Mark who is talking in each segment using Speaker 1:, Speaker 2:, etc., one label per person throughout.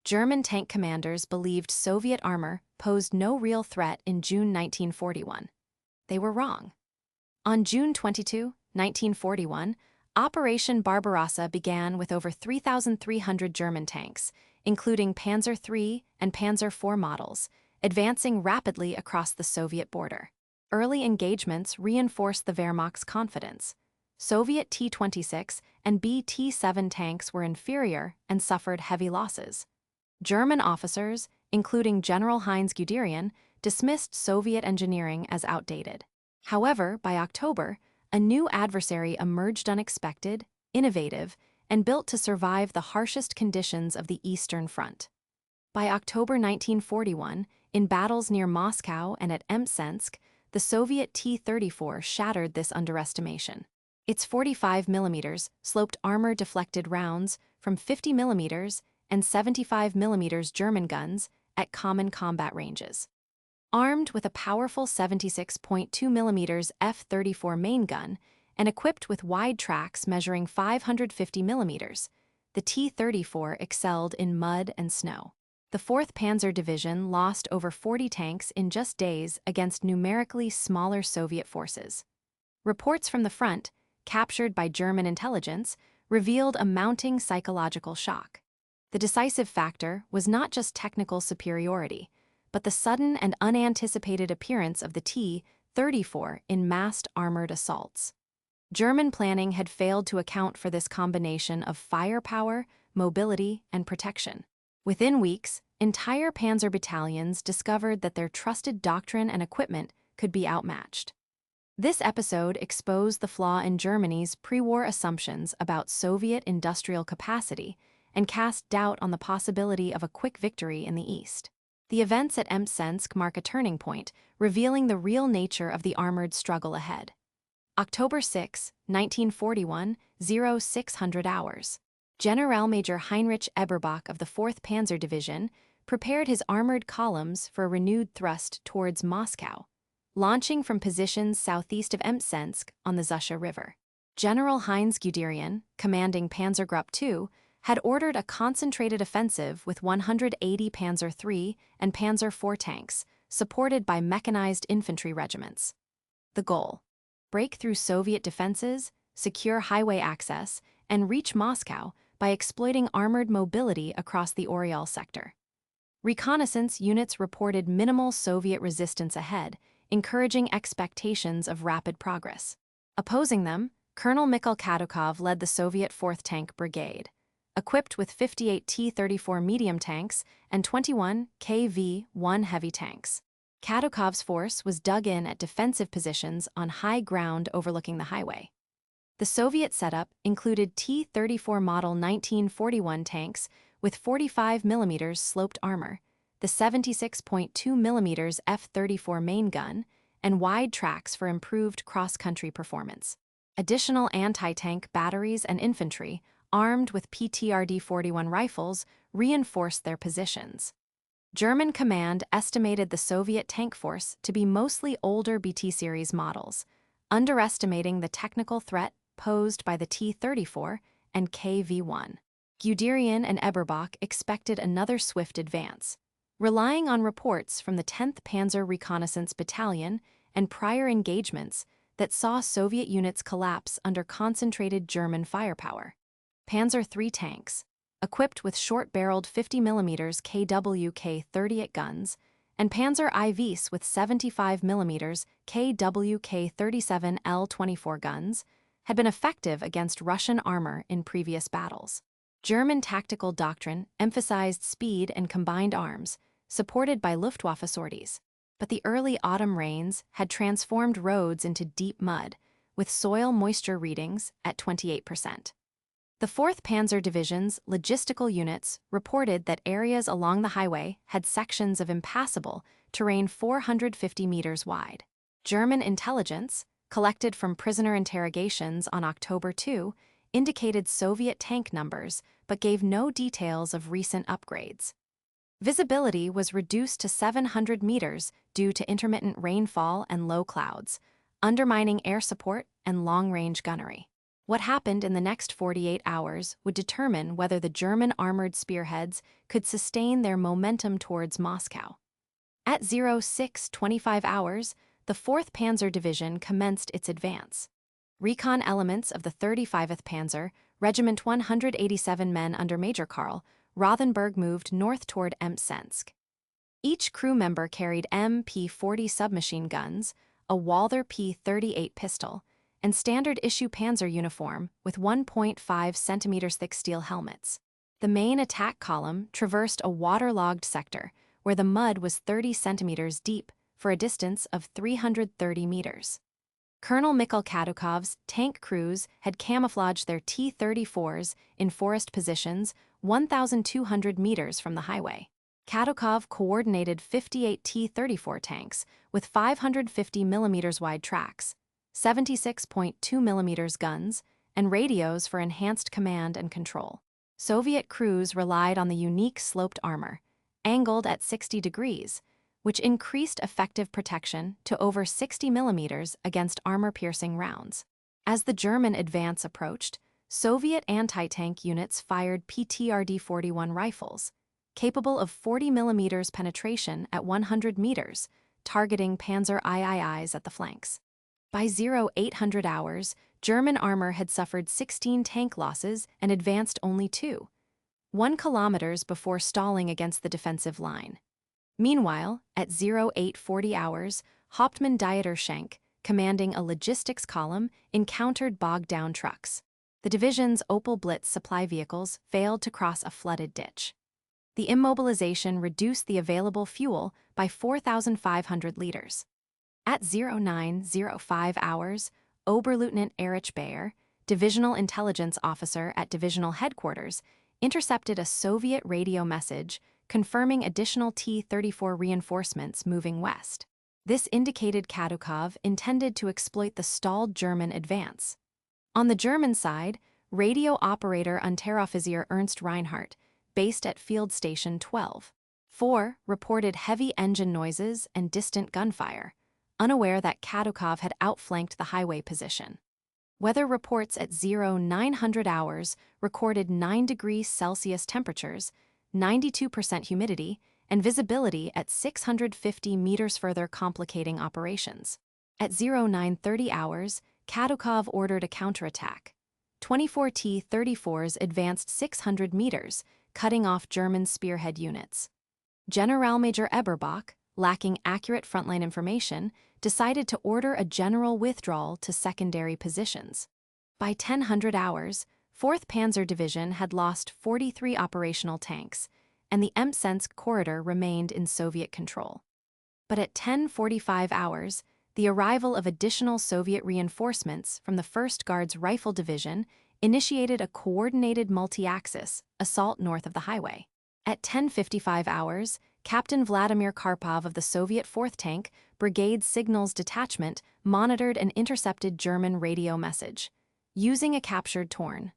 Speaker 1: German tank commanders believed Soviet armor posed no real threat in June 1941. They were wrong. On June 22, 1941, Operation Barbarossa began with over 3,300 German tanks, including Panzer III and Panzer IV models, advancing rapidly across the Soviet border. Early engagements reinforced the Wehrmacht's confidence. Soviet T-26 and T-7 tanks were inferior and suffered heavy losses. German officers, including General Heinz Guderian, dismissed Soviet engineering as outdated. However, by October, a new adversary emerged unexpected, innovative, and built to survive the harshest conditions of the Eastern Front. By October 1941, in battles near Moscow and at Mtsensk, the Soviet T-34 shattered this underestimation. Its 45mm sloped armor deflected rounds from 50mm and 75mm German guns at common combat ranges. Armed with a powerful 76.2mm F-34 main gun and equipped with wide tracks measuring 550mm, the T-34 excelled in mud and snow. The 4th Panzer Division lost over 40 tanks in just days against numerically smaller Soviet forces. Reports from the front, captured by German intelligence, revealed a mounting psychological shock. The decisive factor was not just technical superiority, but the sudden and unanticipated appearance of the T-34 in massed armored assaults. German planning had failed to account for this combination of firepower, mobility, and protection. Within weeks, entire panzer battalions discovered that their trusted doctrine and equipment could be outmatched. This episode exposed the flaw in Germany's pre-war assumptions about Soviet industrial capacity and cast doubt on the possibility of a quick victory in the East. The events at Mtsensk mark a turning point, revealing the real nature of the armored struggle ahead. October 6, 1941, 0600 hours. Generalmajor Heinrich Eberbach of the 4th Panzer Division prepared his armored columns for a renewed thrust towards Moscow, launching from positions southeast of Mtsensk on the Zusha River. General Heinz Guderian, commanding Panzergruppe II, had ordered a concentrated offensive with 180 Panzer III and Panzer IV tanks, supported by mechanized infantry regiments. The goal: break through Soviet defenses, secure highway access, and reach Moscow by exploiting armored mobility across the Oryol sector. Reconnaissance units reported minimal Soviet resistance ahead, encouraging expectations of rapid progress. Opposing them, Colonel Mikhail Kadukov led the Soviet 4th Tank Brigade, equipped with 58 T-34 medium tanks and 21 KV-1 heavy tanks. Kadukov's force was dug in at defensive positions on high ground overlooking the highway. The Soviet setup included T-34 Model 1941 tanks with 45mm sloped armor, the 76.2mm F-34 main gun, and wide tracks for improved cross-country performance. Additional anti-tank batteries and infantry, armed with PTRD-41 rifles, reinforced their positions. German command estimated the Soviet tank force to be mostly older BT-series models, underestimating the technical threat posed by the T-34 and KV-1. Guderian and Eberbach expected another swift advance, relying on reports from the 10th Panzer Reconnaissance Battalion and prior engagements that saw Soviet units collapse under concentrated German firepower. Panzer III tanks, equipped with short-barreled 50mm KWK-38 guns, and Panzer IVs with 75mm KWK-37 L-24 guns, had been effective against Russian armor in previous battles. German tactical doctrine emphasized speed and combined arms, supported by Luftwaffe sorties. But the early autumn rains had transformed roads into deep mud, with soil moisture readings at 28%. The 4th Panzer Division's logistical units reported that areas along the highway had sections of impassable terrain 450 meters wide. German intelligence, collected from prisoner interrogations on October 2, indicated Soviet tank numbers but gave no details of recent upgrades. Visibility was reduced to 700 meters due to intermittent rainfall and low clouds, undermining air support and long-range gunnery. What happened in the next 48 hours would determine whether the German armored spearheads could sustain their momentum towards Moscow. At 06:25 hours, the 4th Panzer Division commenced its advance. Recon elements of the 35th Panzer, Regiment 187 men under Major Karl Rothenberg moved north toward Mtsensk. Each crew member carried MP-40 submachine guns, a Walther P-38 pistol, and standard-issue Panzer uniform with 1.5 centimeters thick steel helmets. The main attack column traversed a waterlogged sector where the mud was 30 centimeters deep for a distance of 330 meters. Colonel Mikhail Kadukov's tank crews had camouflaged their T-34s in forest positions 1,200 meters from the highway. Kadukov coordinated 58 T-34 tanks with 550 mm wide tracks, 76.2 mm guns, and radios for enhanced command and control. Soviet crews relied on the unique sloped armor, angled at 60 degrees, which increased effective protection to over 60 mm against armor-piercing rounds. As the German advance approached, Soviet anti-tank units fired PTRD-41 rifles, capable of 40 mm penetration at 100 meters, targeting Panzer IIIs at the flanks. By 0800 hours, German armor had suffered 16 tank losses and advanced only 1 kilometers before stalling against the defensive line. Meanwhile, at 0840 hours, Hauptmann Dieter Schenk, commanding a logistics column, encountered bogged-down trucks. The division's Opel Blitz supply vehicles failed to cross a flooded ditch. The immobilization reduced the available fuel by 4,500 liters. At 0905 hours, Oberleutnant Erich Bayer, divisional intelligence officer at divisional headquarters, intercepted a Soviet radio message confirming additional T-34 reinforcements moving west. This indicated Kadukov intended to exploit the stalled German advance. On the German side, radio operator Unteroffizier Ernst Reinhardt, based at Field Station 12-4, reported heavy engine noises and distant gunfire, unaware that Kadukov had outflanked the highway position. Weather reports at 0900 hours recorded 9 degrees Celsius temperatures, 92% humidity, and visibility at 650 meters, further complicating operations. At 0930 hours, Kadukov ordered a counterattack. 24 T-34s advanced 600 meters, cutting off German spearhead units. Generalmajor Eberbach, lacking accurate frontline information, decided to order a general withdrawal to secondary positions. By 1000 hours, 4th Panzer Division had lost 43 operational tanks, and the Mtsensk corridor remained in Soviet control. But at 10:45 hours, the arrival of additional Soviet reinforcements from the 1st Guards Rifle Division initiated a coordinated multi-axis assault north of the highway. At 10:55 hours, Captain Vladimir Karpov of the Soviet 4th Tank Brigade Signals Detachment monitored an intercepted German radio message. Using a captured Torn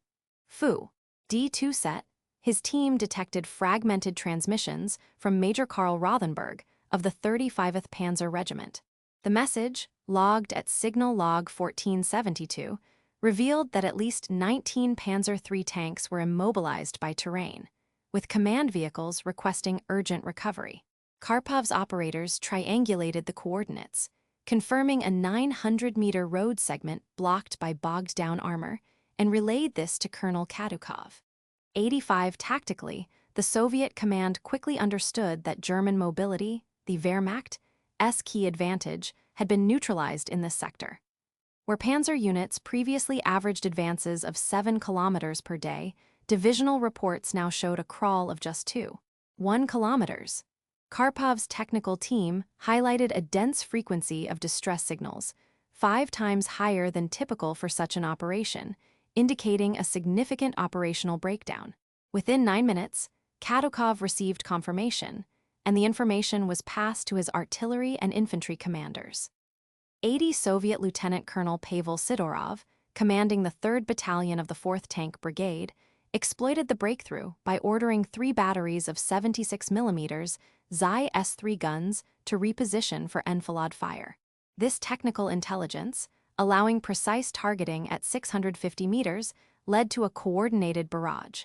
Speaker 1: Fu D2 set, his team detected fragmented transmissions from Major Karl Rothenberg of the 35th Panzer Regiment. The message, logged at signal log 1472, revealed that at least 19 Panzer III tanks were immobilized by terrain, with command vehicles requesting urgent recovery. Karpov's operators triangulated the coordinates, confirming a 900-meter road segment blocked by bogged-down armor, and relayed this to Colonel Kadukov. 85 Tactically, the Soviet command quickly understood that German mobility, the Wehrmacht's key advantage, had been neutralized in this sector. Where Panzer units previously averaged advances of 7 kilometers per day, divisional reports now showed a crawl of just 1 kilometers. Karpov's technical team highlighted a dense frequency of distress signals, 5 times higher than typical for such an operation, indicating a significant operational breakdown. Within 9 minutes, Kadukov received confirmation, and the information was passed to his artillery and infantry commanders. 80 Soviet Lieutenant Colonel Pavel Sidorov, commanding the 3rd Battalion of the 4th Tank Brigade, exploited the breakthrough by ordering 3 batteries of 76 mm Zai S-3 guns to reposition for enfilade fire. This technical intelligence, allowing precise targeting at 650 meters, led to a coordinated barrage.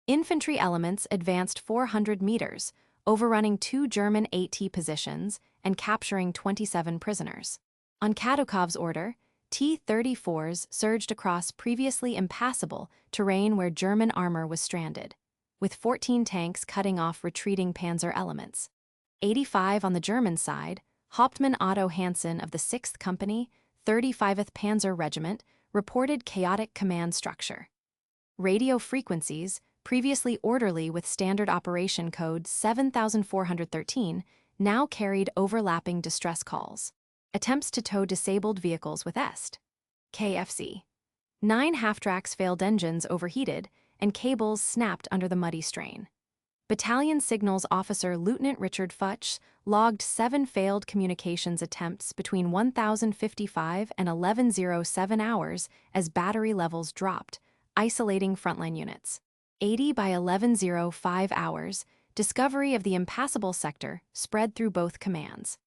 Speaker 1: Infantry elements advanced 400 meters, overrunning 2 German AT positions and capturing 27 prisoners. On Kadukov's order, T-34s surged across previously impassable terrain where German armor was stranded, with 14 tanks cutting off retreating panzer elements. 85 on the German side, Hauptmann Otto Hansen of the 6th Company, 35th Panzer Regiment, reported chaotic command structure. Radio frequencies, previously orderly with standard operation code 7413, now carried overlapping distress calls. Attempts to tow disabled vehicles with KFC. 9 half-tracks failed, engines overheated, and cables snapped under the muddy strain. Battalion Signals Officer Lieutenant Richard Futch logged 7 failed communications attempts between 1055 and 1107 hours as battery levels dropped, isolating frontline units. 80 by 1105 hours, discovery of the impassable sector spread through both commands.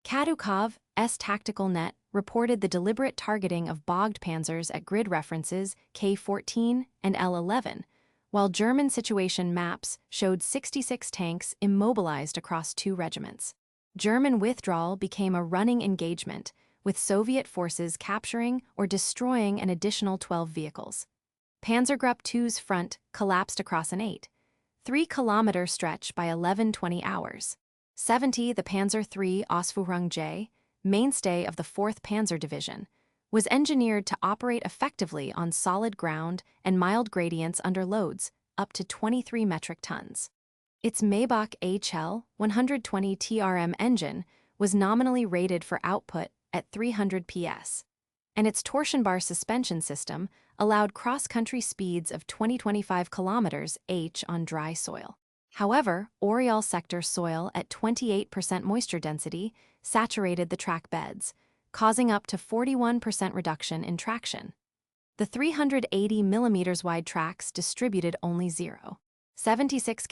Speaker 1: Kadukov's tactical net reported the deliberate targeting of bogged panzers at grid references K14 and L11, while German situation maps showed 66 tanks immobilized across 2 regiments. German withdrawal became a running engagement, with Soviet forces capturing or destroying an additional 12 vehicles. Panzergruppe 2's front collapsed across an 3-kilometer stretch by 11:20 hours. 70 the Panzer III Ausführung J, mainstay of the 4th Panzer Division, was engineered to operate effectively on solid ground and mild gradients under loads up to 23 metric tons. Its Maybach HL 120 TRM engine was nominally rated for output at 300 PS, and its torsion bar suspension system allowed cross-country speeds of 20-25 km/h on dry soil. However, Oriol sector soil at 28% moisture density saturated the track beds, causing up to 41% reduction in traction. The 380 mm wide tracks distributed only 0.76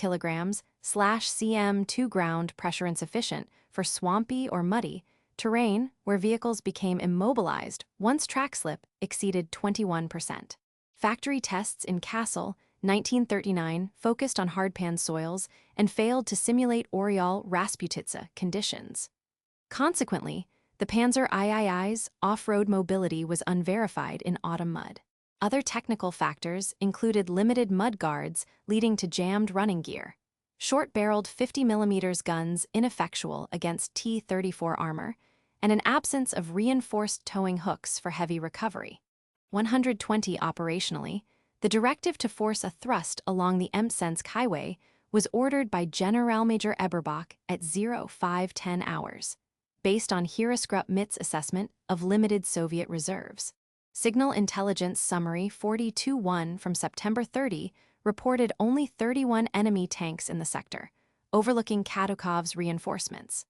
Speaker 1: kg/cm2 ground pressure, insufficient for swampy or muddy terrain where vehicles became immobilized once track slip exceeded 21%. Factory tests in Kassel, 1939, focused on hardpan soils and failed to simulate Oriol Rasputitsa conditions. Consequently, the Panzer III's off-road mobility was unverified in autumn mud. Other technical factors included limited mud guards leading to jammed running gear, short-barreled 50 mm guns ineffectual against T-34 armor, and an absence of reinforced towing hooks for heavy recovery. 120 operationally, the directive to force a thrust along the Mtsensk highway was ordered by Generalmajor Eberbach at 05:10 hours, based on Heeresgruppe Mit's assessment of limited Soviet reserves. Signal Intelligence Summary 42-1 from September 30 reported only 31 enemy tanks in the sector, overlooking Kadukov's reinforcements.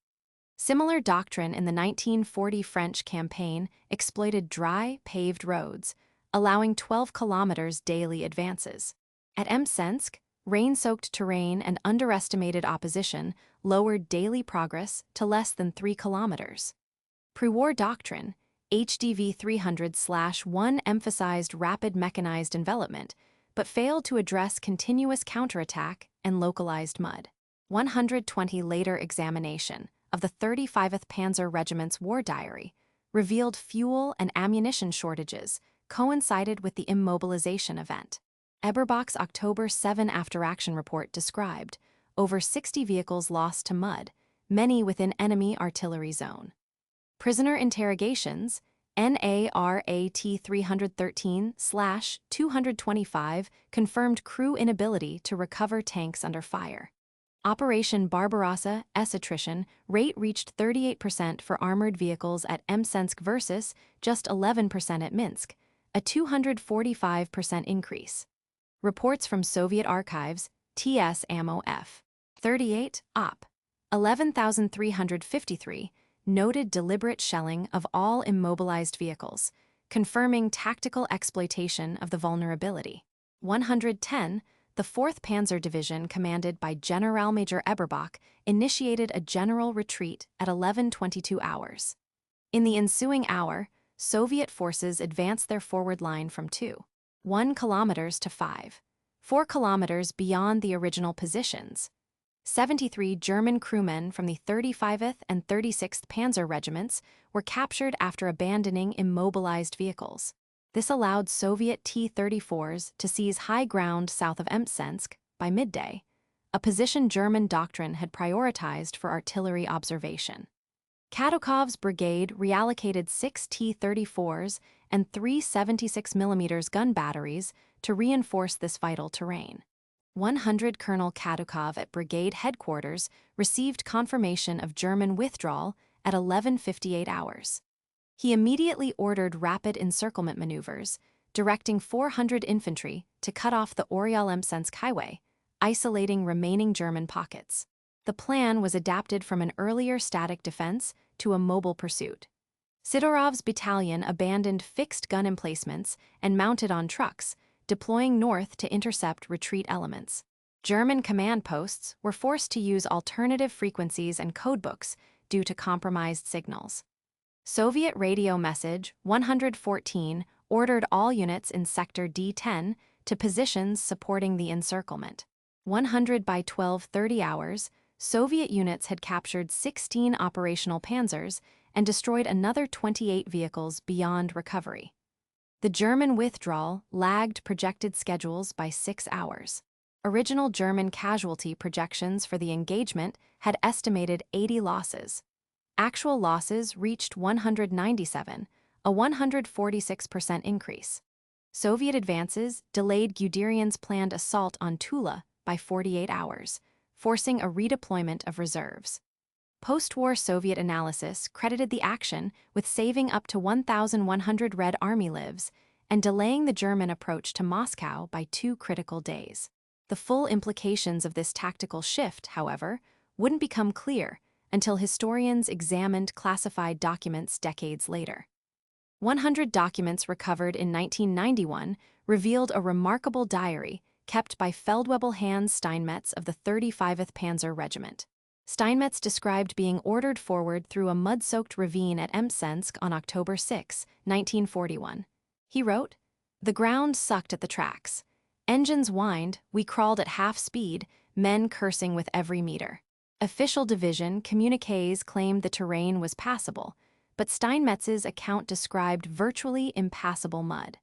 Speaker 1: Similar doctrine in the 1940 French campaign exploited dry, paved roads, allowing 12 kilometers daily advances. At Mtsensk, rain-soaked terrain and underestimated opposition lowered daily progress to less than 3 kilometers. Pre-war doctrine, HDV 300/1 emphasized rapid mechanized envelopment, but failed to address continuous counterattack and localized mud. 120 later examination of the 35th Panzer Regiment's war diary revealed fuel and ammunition shortages coincided with the immobilization event. Eberbach's October 7 after-action report described over 60 vehicles lost to mud, many within enemy artillery zone. Prisoner interrogations, NARAT 313/225 confirmed crew inability to recover tanks under fire. Operation Barbarossa attrition rate reached 38% for armored vehicles at Mtsensk versus just 11% at Minsk, a 245% increase. Reports from Soviet archives, TS Ammo F. 38, Op. 11353, noted deliberate shelling of all immobilized vehicles, confirming tactical exploitation of the vulnerability. 110, the 4th Panzer Division, commanded by Generalmajor Eberbach, initiated a general retreat at 11:22 hours. In the ensuing hour, Soviet forces advanced their forward line from 2.1 kilometers to 5.4 kilometers beyond the original positions. 73 German crewmen from the 35th and 36th Panzer regiments were captured after abandoning immobilized vehicles. This allowed Soviet T-34s to seize high ground south of Mtsensk by midday, a position German doctrine had prioritized for artillery observation. Katukov's brigade reallocated 6 T-34s and 3 76mm gun batteries to reinforce this vital terrain. 100 Colonel Katukov at brigade headquarters received confirmation of German withdrawal at 11:58 hours. He immediately ordered rapid encirclement maneuvers, directing 400 infantry to cut off the Oryol-Mtsensk highway, isolating remaining German pockets. The plan was adapted from an earlier static defense to a mobile pursuit. Sidorov's battalion abandoned fixed gun emplacements and mounted on trucks, deploying north to intercept retreat elements. German command posts were forced to use alternative frequencies and codebooks due to compromised signals. Soviet radio message 114 ordered all units in Sector D10 to positions supporting the encirclement. 100 by 12:30 hours, Soviet units had captured 16 operational panzers and destroyed another 28 vehicles beyond recovery. The German withdrawal lagged projected schedules by 6 hours. Original German casualty projections for the engagement had estimated 80 losses. Actual losses reached 197, a 146% increase. Soviet advances delayed Guderian's planned assault on Tula by 48 hours, forcing a redeployment of reserves. Post-war Soviet analysis credited the action with saving up to 1,100 Red Army lives and delaying the German approach to Moscow by 2 critical days. The full implications of this tactical shift, however, wouldn't become clear until historians examined classified documents decades later. 100 documents recovered in 1991 revealed a remarkable diary kept by Feldwebel Hans Steinmetz of the 35th Panzer Regiment. Steinmetz described being ordered forward through a mud-soaked ravine at Mtsensk on October 6, 1941. He wrote, "The ground sucked at the tracks. Engines whined, we crawled at half speed, men cursing with every meter." Official division communiques claimed the terrain was passable, but Steinmetz's account described virtually impassable mud.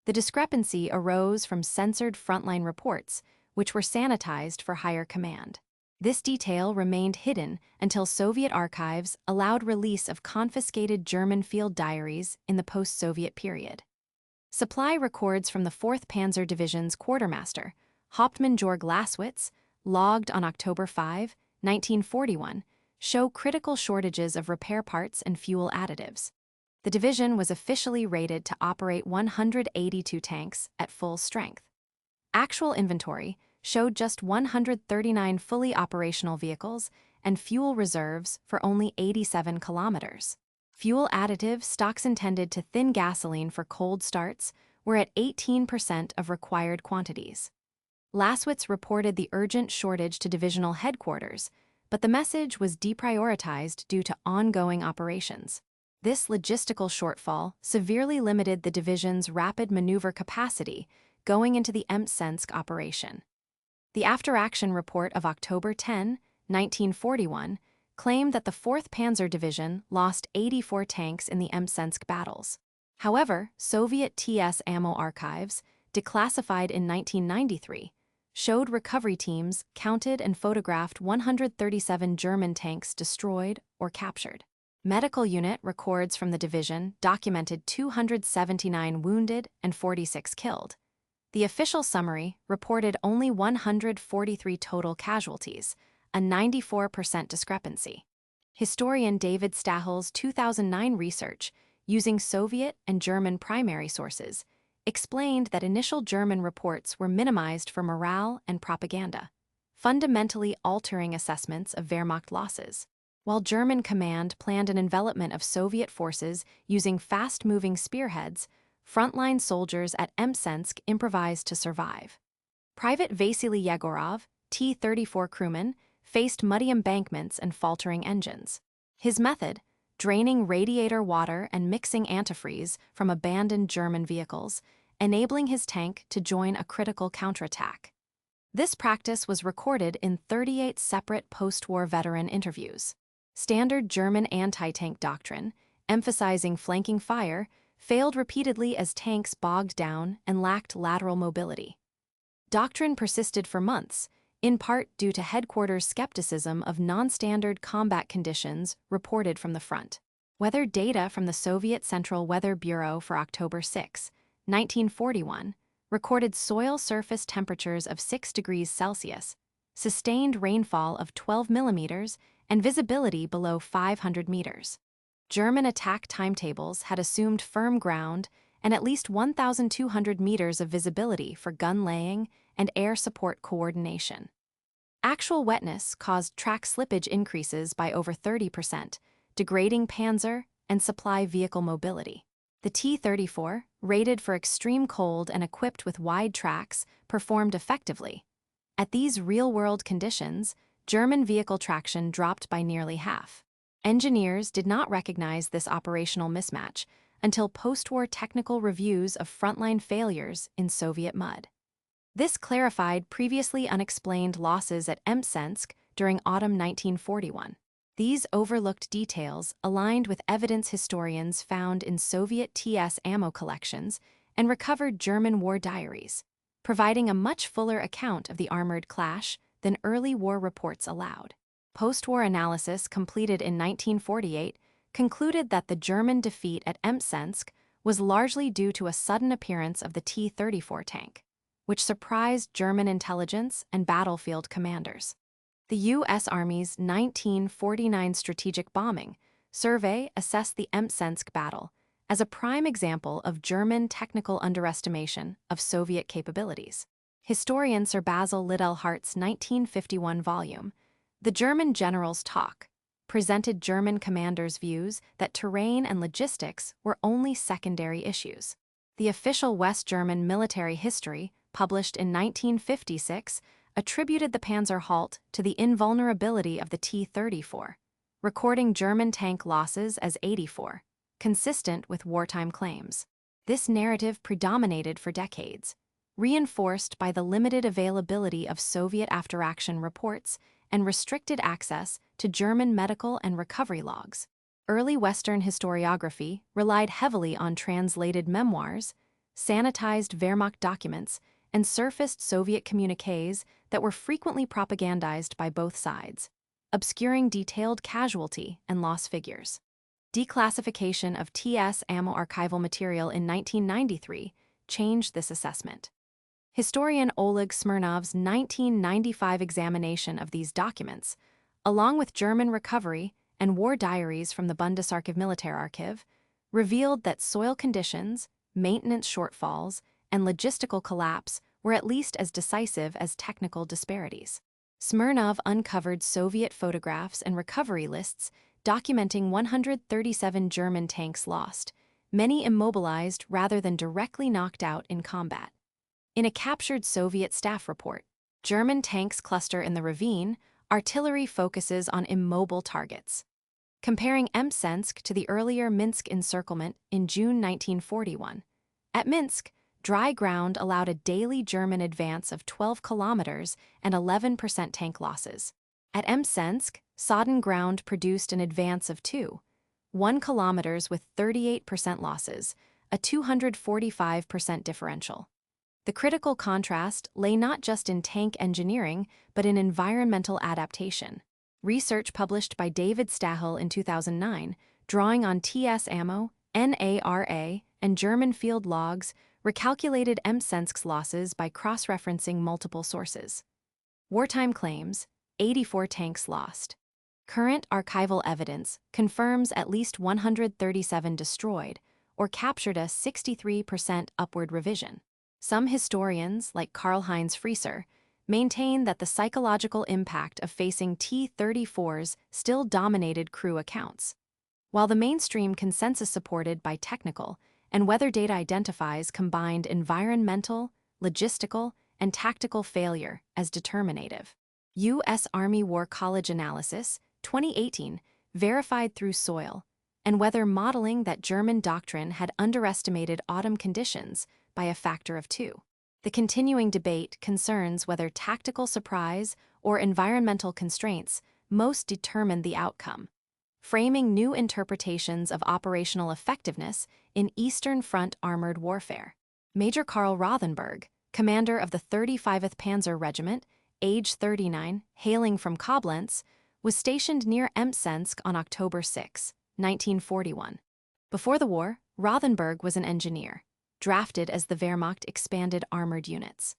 Speaker 1: The discrepancy arose from censored frontline reports, which were sanitized for higher command. This detail remained hidden until Soviet archives allowed release of confiscated German field diaries in the post-Soviet period. Supply records from the 4th Panzer Division's quartermaster, Hauptmann Georg Laswitz, logged on October 5, 1941, show critical shortages of repair parts and fuel additives. The division was officially rated to operate 182 tanks at full strength. Actual inventory showed just 139 fully operational vehicles and fuel reserves for only 87 kilometers. Fuel additive stocks intended to thin gasoline for cold starts were at 18% of required quantities. Laswitz reported the urgent shortage to divisional headquarters, but the message was deprioritized due to ongoing operations. This logistical shortfall severely limited the division's rapid maneuver capacity going into the Mtsensk operation. The after-action report of October 10, 1941, claimed that the 4th Panzer Division lost 84 tanks in the Mtsensk battles. However, Soviet TS ammo archives, declassified in 1993, showed recovery teams counted and photographed 137 German tanks destroyed or captured. Medical unit records from the division documented 279 wounded and 46 killed. The official summary reported only 143 total casualties, a 94% discrepancy. Historian David Stahel's 2009 research, using Soviet and German primary sources, explained that initial German reports were minimized for morale and propaganda, fundamentally altering assessments of Wehrmacht losses. While German command planned an envelopment of Soviet forces using fast-moving spearheads, frontline soldiers at Mtsensk improvised to survive. Private Vasily Yegorov, T-34 crewman, faced muddy embankments and faltering engines. His method, draining radiator water and mixing antifreeze from abandoned German vehicles, enabling his tank to join a critical counterattack. This practice was recorded in 38 separate post-war veteran interviews. Standard German anti-tank doctrine, emphasizing flanking fire, failed repeatedly as tanks bogged down and lacked lateral mobility. Doctrine persisted for months, in part due to headquarters skepticism of non-standard combat conditions reported from the front. Weather data from the Soviet Central Weather Bureau for October 6, 1941, recorded soil surface temperatures of 6 degrees Celsius, sustained rainfall of 12 millimeters, and visibility below 500 meters. German attack timetables had assumed firm ground and at least 1,200 meters of visibility for gun laying and air support coordination. Actual wetness caused track slippage increases by over 30%, degrading Panzer and supply vehicle mobility. The T-34, rated for extreme cold and equipped with wide tracks, performed effectively. At these real-world conditions, German vehicle traction dropped by nearly half. Engineers did not recognize this operational mismatch until post-war technical reviews of frontline failures in Soviet mud. This clarified previously unexplained losses at Mtsensk during autumn 1941. These overlooked details aligned with evidence historians found in Soviet TS ammo collections and recovered German war diaries, providing a much fuller account of the armored clash than early war reports allowed. Post-war analysis completed in 1948 concluded that the German defeat at Mtsensk was largely due to a sudden appearance of the T-34 tank, which surprised German intelligence and battlefield commanders. The U.S. Army's 1949 Strategic Bombing Survey assessed the Mtsensk battle as a prime example of German technical underestimation of Soviet capabilities. Historian Sir Basil Liddell Hart's 1951 volume, The German General's Talk, presented German commanders' views that terrain and logistics were only secondary issues. The official West German military history, published in 1956, attributed the Panzer halt to the invulnerability of the T-34, recording German tank losses as 84, consistent with wartime claims. This narrative predominated for decades, reinforced by the limited availability of Soviet after-action reports and restricted access to German medical and recovery logs. Early Western historiography relied heavily on translated memoirs, sanitized Wehrmacht documents, and surfaced Soviet communiques that were frequently propagandized by both sides, obscuring detailed casualty and loss figures. Declassification of TS ammo archival material in 1993 changed this assessment. Historian Oleg Smirnov's 1995 examination of these documents, along with German recovery and war diaries from the Bundesarchiv Militärarchiv, revealed that soil conditions, maintenance shortfalls, and logistical collapse were at least as decisive as technical disparities. Smirnov uncovered Soviet photographs and recovery lists documenting 137 German tanks lost, many immobilized rather than directly knocked out in combat. In a captured Soviet staff report, German tanks cluster in the ravine, artillery focuses on immobile targets. Comparing Mtsensk to the earlier Minsk encirclement in June 1941, at Minsk, dry ground allowed a daily German advance of 12 kilometers and 11% tank losses. At Mtsensk, sodden ground produced an advance of 1 kilometers with 38% losses, a 245% differential. The critical contrast lay not just in tank engineering, but in environmental adaptation. Research published by David Stahel in 2009, drawing on TS ammo, NARA, and German field logs, recalculated Mtsensk's losses by cross-referencing multiple sources. Wartime claims, 84 tanks lost. Current archival evidence confirms at least 137 destroyed, or captured a 63% upward revision. Some historians, like Karl-Heinz Frieser, maintain that the psychological impact of facing T-34s still dominated crew accounts. While the mainstream consensus supported by technical and weather data identifies combined environmental, logistical, and tactical failure as determinative. U.S. Army War College Analysis, 2018, verified through soil, and whether modeling that German doctrine had underestimated autumn conditions by a factor of 2. The continuing debate concerns whether tactical surprise or environmental constraints most determined the outcome, framing new interpretations of operational effectiveness in Eastern Front armored warfare. Major Karl Rothenberg, commander of the 35th Panzer Regiment, age 39, hailing from Koblenz, was stationed near Mtsensk on October 6, 1941. Before the war, Rothenberg was an engineer, drafted as the Wehrmacht expanded armored units.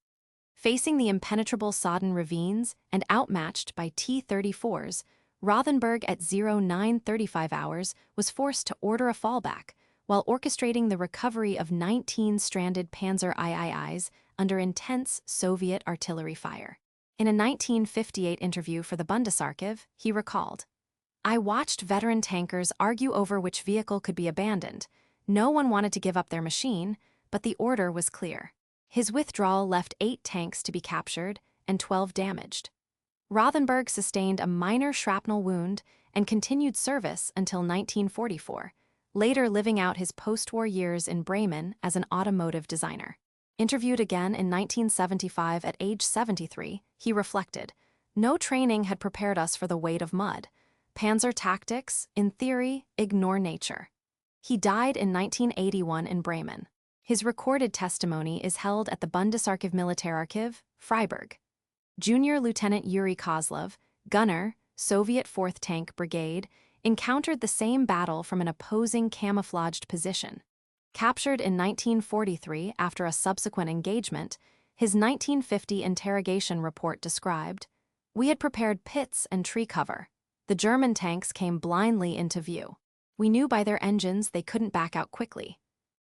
Speaker 1: Facing the impenetrable sodden ravines and outmatched by T-34s, Rothenberg at 0935 hours was forced to order a fallback, while orchestrating the recovery of 19 stranded Panzer IIIs under intense Soviet artillery fire. In a 1958 interview for the Bundesarchiv, he recalled, "I watched veteran tankers argue over which vehicle could be abandoned. No one wanted to give up their machine, but the order was clear." His withdrawal left 8 tanks to be captured and 12 damaged. Rothenberg sustained a minor shrapnel wound and continued service until 1944, later living out his post-war years in Bremen as an automotive designer. Interviewed again in 1975 at age 73, he reflected, "No training had prepared us for the weight of mud. Panzer tactics, in theory, ignore nature." He died in 1981 in Bremen. His recorded testimony is held at the Bundesarchiv Militärarchiv, Freiburg. Junior Lieutenant Yuri Kozlov, gunner, Soviet 4th Tank Brigade, encountered the same battle from an opposing camouflaged position. Captured in 1943 after a subsequent engagement, his 1950 interrogation report described, "We had prepared pits and tree cover. The German tanks came blindly into view. We knew by their engines they couldn't back out quickly."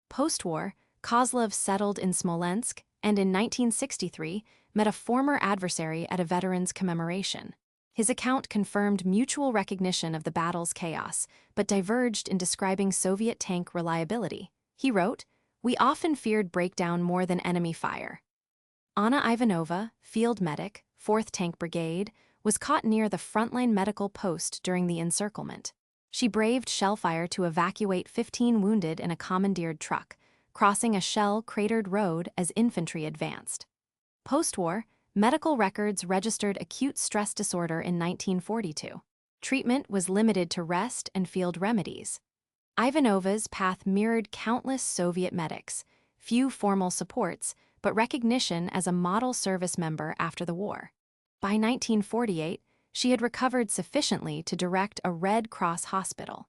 Speaker 1: Post-war, Kozlov settled in Smolensk and in 1963 met a former adversary at a veterans' commemoration. His account confirmed mutual recognition of the battle's chaos, but diverged in describing Soviet tank reliability. He wrote, "We often feared breakdown more than enemy fire." Anna Ivanova, field medic, 4th Tank Brigade, was caught near the frontline medical post during the encirclement. She braved shellfire to evacuate 15 wounded in a commandeered truck, crossing a shell-cratered road as infantry advanced. Post-war, medical records registered acute stress disorder in 1942. Treatment was limited to rest and field remedies. Ivanova's path mirrored countless Soviet medics, few formal supports, but recognition as a model service member after the war. By 1948, she had recovered sufficiently to direct a Red Cross hospital.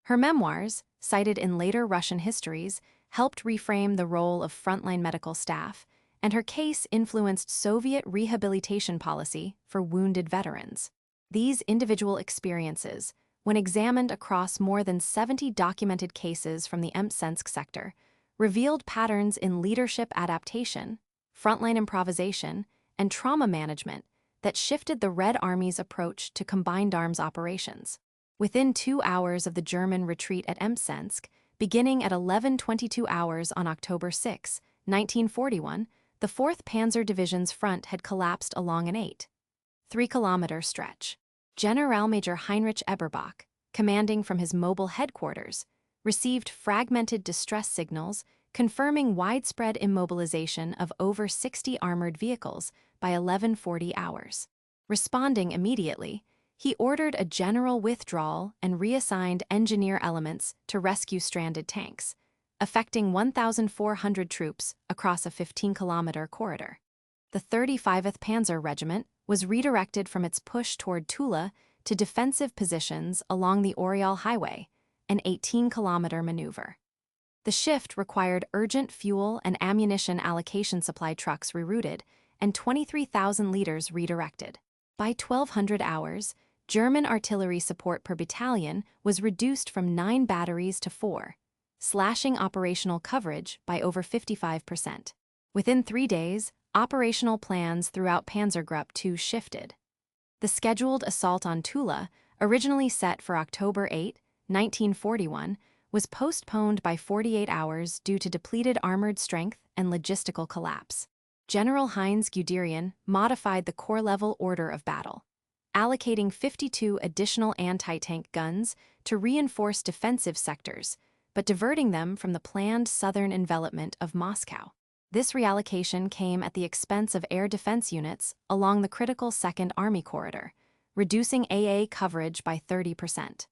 Speaker 1: Her memoirs, cited in later Russian histories, helped reframe the role of frontline medical staff, and her case influenced Soviet rehabilitation policy for wounded veterans. These individual experiences, when examined across more than 70 documented cases from the Mtsensk sector, revealed patterns in leadership adaptation, frontline improvisation, and trauma management that shifted the Red Army's approach to combined arms operations. Within 2 hours of the German retreat at Mtsensk, beginning at 11:22 hours on October 6, 1941, the 4th Panzer Division's front had collapsed along an 8.3-kilometer stretch. Generalmajor Heinrich Eberbach, commanding from his mobile headquarters, received fragmented distress signals confirming widespread immobilization of over 60 armored vehicles by 11:40 hours. Responding immediately, he ordered a general withdrawal and reassigned engineer elements to rescue stranded tanks, affecting 1,400 troops across a 15-kilometer corridor. The 35th Panzer Regiment was redirected from its push toward Tula to defensive positions along the Oriol Highway, an 18-kilometer maneuver. The shift required urgent fuel and ammunition allocation supply trucks rerouted and 23,000 liters redirected. By 1200 hours, German artillery support per battalion was reduced from 9 batteries to 4, slashing operational coverage by over 55%. Within 3 days, operational plans throughout Panzergruppe II shifted. The scheduled assault on Tula, originally set for October 8, 1941, was postponed by 48 hours due to depleted armored strength and logistical collapse. General Heinz Guderian modified the corps-level order of battle, allocating 52 additional anti-tank guns to reinforce defensive sectors, but diverting them from the planned southern envelopment of Moscow. This reallocation came at the expense of air defense units along the critical Second Army corridor, reducing AA coverage by 30%.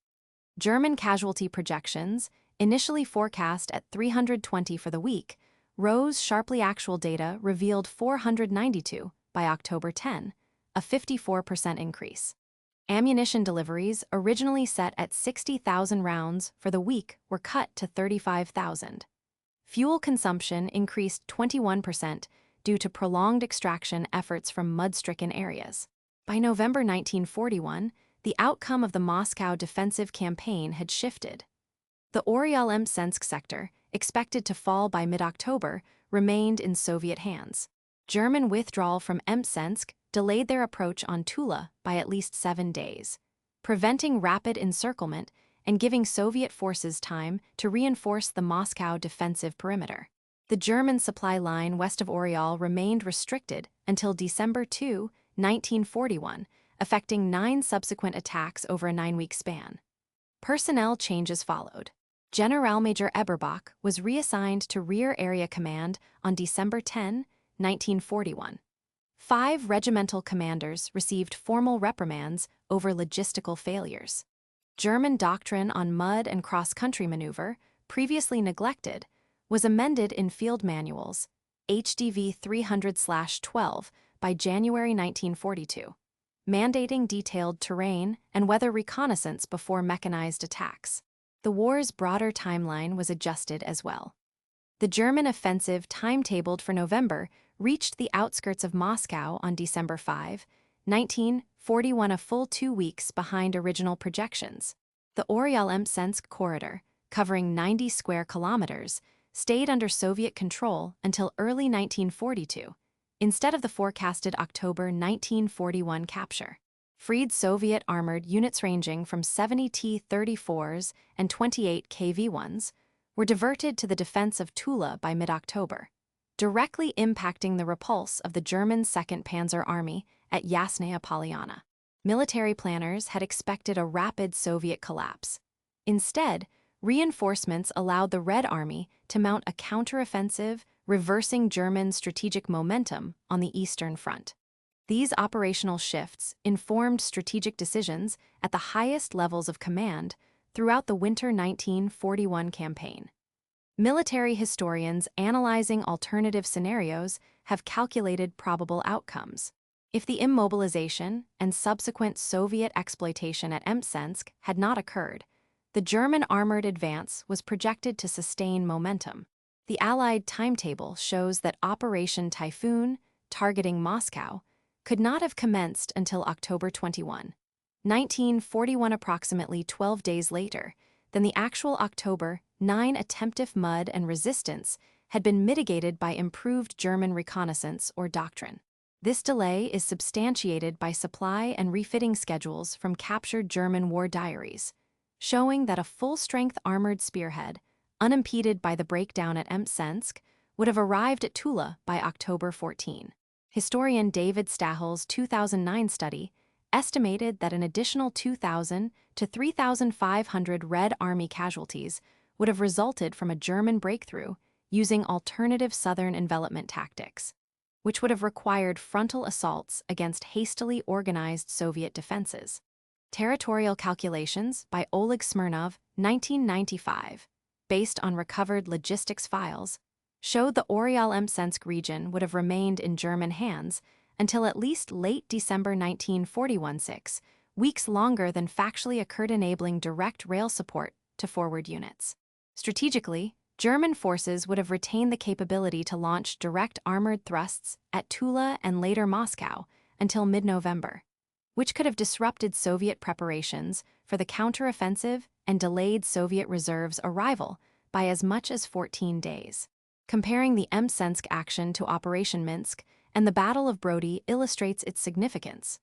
Speaker 1: German casualty projections, initially forecast at 320 for the week, rose sharply. Actual data revealed 492 by October 10, a 54% increase. Ammunition deliveries, originally set at 60,000 rounds for the week, were cut to 35,000. Fuel consumption increased 21% due to prolonged extraction efforts from mud-stricken areas. By November 1941, the outcome of the Moscow defensive campaign had shifted. The Oryol-Mtsensk sector, expected to fall by mid-October, remained in Soviet hands. German withdrawal from Mtsensk delayed their approach on Tula by at least 7 days, preventing rapid encirclement and giving Soviet forces time to reinforce the Moscow defensive perimeter. The German supply line west of Oryol remained restricted until December 2, 1941, affecting 9 subsequent attacks over a 9-week span. Personnel changes followed. Generalmajor Eberbach was reassigned to Rear Area Command on December 10, 1941. 5 regimental commanders received formal reprimands over logistical failures. German doctrine on mud and cross-country maneuver, previously neglected, was amended in field manuals, HDV 300/12, by January 1942, mandating detailed terrain and weather reconnaissance before mechanized attacks. The war's broader timeline was adjusted as well. The German offensive, timetabled for November, reached the outskirts of Moscow on December 5, 1941, a full 2 weeks behind original projections. The Oryol-Mtsensk corridor, covering 90 square kilometers, stayed under Soviet control until early 1942, instead of the forecasted October 1941 capture. Freed Soviet armored units ranging from 70 T-34s and 28 KV-1s were diverted to the defense of Tula by mid-October, directly impacting the repulse of the German 2nd Panzer Army at Yasnaya Polyana. Military planners had expected a rapid Soviet collapse. Instead, reinforcements allowed the Red Army to mount a counteroffensive, reversing German strategic momentum on the Eastern Front. These operational shifts informed strategic decisions at the highest levels of command throughout the winter 1941 campaign. Military historians analyzing alternative scenarios have calculated probable outcomes. If the immobilization and subsequent Soviet exploitation at Mtsensk had not occurred, the German armored advance was projected to sustain momentum. The Allied timetable shows that Operation Typhoon, targeting Moscow, could not have commenced until October 21, 1941, approximately 12 days later than the actual October. 9 attempted mud and resistance had been mitigated by improved German reconnaissance or doctrine. This delay is substantiated by supply and refitting schedules from captured German war diaries, showing that a full-strength armored spearhead, unimpeded by the breakdown at Mtsensk, would have arrived at Tula by October 14. Historian David Stahel's 2009 study estimated that an additional 2,000 to 3,500 Red Army casualties would have resulted from a German breakthrough using alternative southern envelopment tactics, which would have required frontal assaults against hastily organized Soviet defenses. Territorial calculations by Oleg Smirnov, 1995, based on recovered logistics files, showed the Oryol-Mtsensk region would have remained in German hands until at least late December 1941, 6 weeks longer than factually occurred, enabling direct rail support to forward units. Strategically, German forces would have retained the capability to launch direct armored thrusts at Tula and later Moscow until mid-November, which could have disrupted Soviet preparations for the counteroffensive and delayed Soviet reserves' arrival by as much as 14 days. Comparing the Mtsensk action to Operation Minsk and the Battle of Brody illustrates its significance.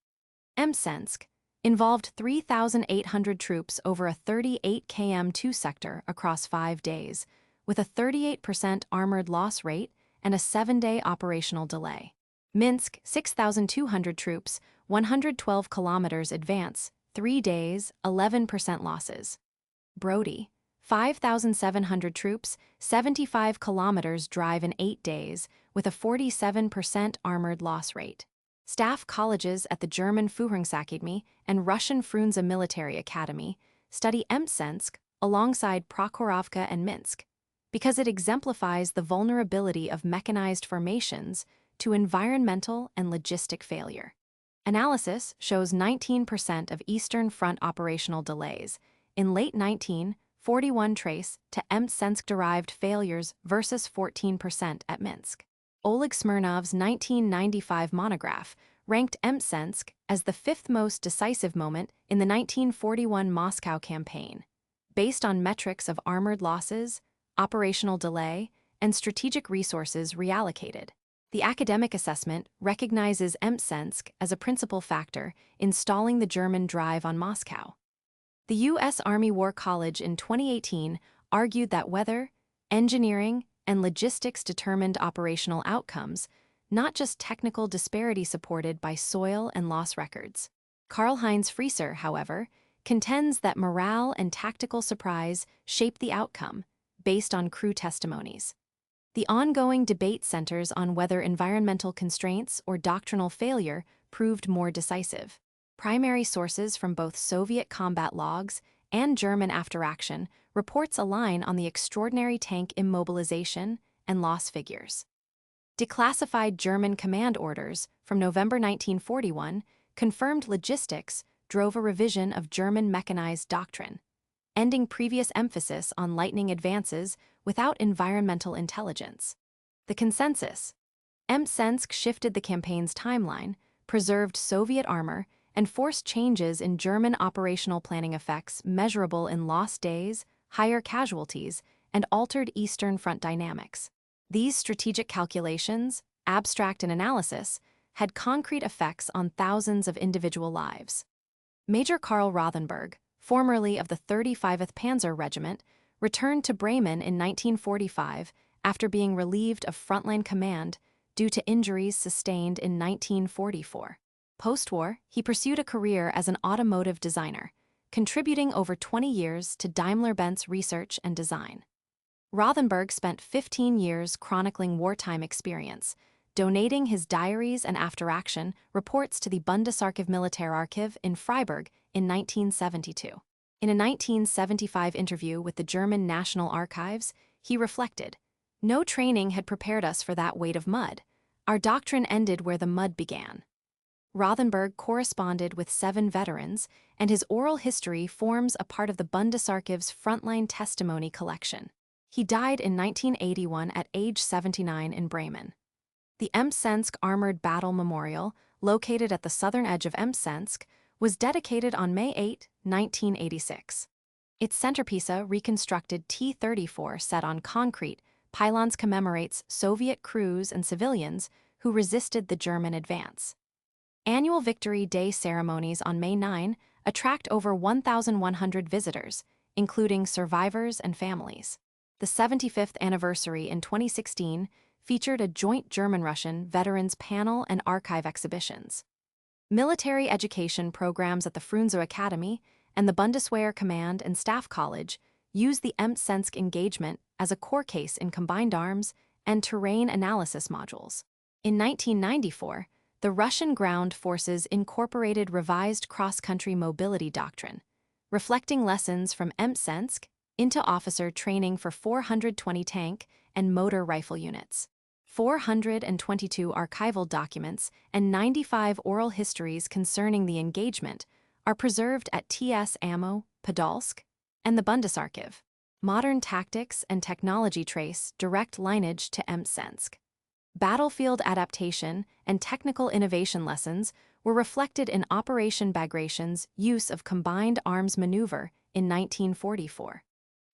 Speaker 1: Mtsensk involved 3,800 troops over a 38 km 2 sector across 5 days, with a 38% armored loss rate and a 7-day operational delay. Minsk, 6,200 troops, 112 kilometers advance, 3 days, 11% losses. Brody, 5,700 troops, 75 kilometers drive in 8 days, with a 47% armored loss rate. Staff colleges at the German Führungsakademie and Russian Frunze Military Academy study Mtsensk alongside Prokhorovka and Minsk because it exemplifies the vulnerability of mechanized formations to environmental and logistic failure. Analysis shows 19% of Eastern Front operational delays in late 1941 trace to Mtsensk-derived failures versus 14% at Minsk. Oleg Smirnov's 1995 monograph ranked Mtsensk as the fifth most decisive moment in the 1941 Moscow campaign, based on metrics of armored losses, operational delay, and strategic resources reallocated. The academic assessment recognizes Mtsensk as a principal factor in stalling the German drive on Moscow. The U.S. Army War College in 2018 argued that weather, engineering, and logistics determined operational outcomes, not just technical disparity supported by soil and loss records. Karl-Heinz Frieser, however, contends that morale and tactical surprise shape the outcome, based on crew testimonies. The ongoing debate centers on whether environmental constraints or doctrinal failure proved more decisive. Primary sources from both Soviet combat logs and German afteraction reports align on the extraordinary tank immobilization and loss figures. Declassified German command orders from November 1941 confirmed logistics drove a revision of German mechanized doctrine, ending previous emphasis on lightning advances without environmental intelligence. The consensus: Mtsensk shifted the campaign's timeline, preserved Soviet armor, and forced changes in German operational planning effects measurable in lost days, higher casualties, and altered Eastern Front dynamics. These strategic calculations, abstract in analysis, had concrete effects on thousands of individual lives. Major Karl Rothenberg, formerly of the 35th Panzer Regiment, returned to Bremen in 1945 after being relieved of frontline command due to injuries sustained in 1944. Post-war, he pursued a career as an automotive designer, contributing over 20 years to Daimler-Benz research and design. Rothenberg spent 15 years chronicling wartime experience, donating his diaries and after-action reports to the Bundesarchiv Militärarchiv in Freiburg in 1972. In a 1975 interview with the German National Archives, he reflected, "No training had prepared us for that weight of mud. Our doctrine ended where the mud began." Rothenberg corresponded with 7 veterans, and his oral history forms a part of the Bundesarchiv's frontline testimony collection. He died in 1981 at age 79 in Bremen. The Mtsensk Armored Battle Memorial, located at the southern edge of Mtsensk, was dedicated on May 8, 1986. Its centerpiece, a reconstructed T-34 set on concrete pylons, commemorates Soviet crews and civilians who resisted the German advance. Annual Victory Day ceremonies on May 9 attract over 1,100 visitors, including survivors and families. The 75th anniversary in 2016 featured a joint German-Russian veterans panel and archive exhibitions. Military education programs at the Frunze Academy and the Bundeswehr Command and Staff College use the Mtsensk engagement as a core case in combined arms and terrain analysis modules. In 1994, the Russian ground forces incorporated revised cross-country mobility doctrine, reflecting lessons from Mtsensk into officer training for 420 tank and motor rifle units. 422 archival documents and 95 oral histories concerning the engagement are preserved at TS Ammo, Podolsk, and the Bundesarchiv. Modern tactics and technology trace direct lineage to Mtsensk. Battlefield adaptation and technical innovation lessons were reflected in Operation Bagration's use of combined arms maneuver in 1944.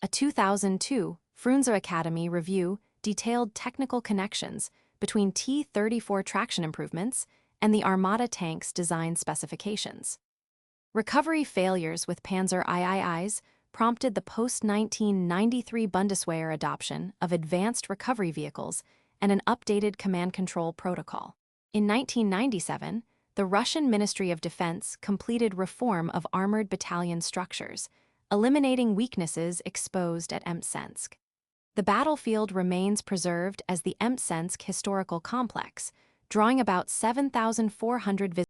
Speaker 1: A 2002 Frunze Academy review detailed technical connections between T-34 traction improvements and the Armata tank's design specifications. Recovery failures with Panzer IIIs prompted the post-1993 Bundeswehr adoption of advanced recovery vehicles and an updated command control protocol. In 1997, the Russian Ministry of Defense completed reform of armored battalion structures, eliminating weaknesses exposed at Mtsensk. The battlefield remains preserved as the Mtsensk Historical Complex, drawing about 7,400 visitors.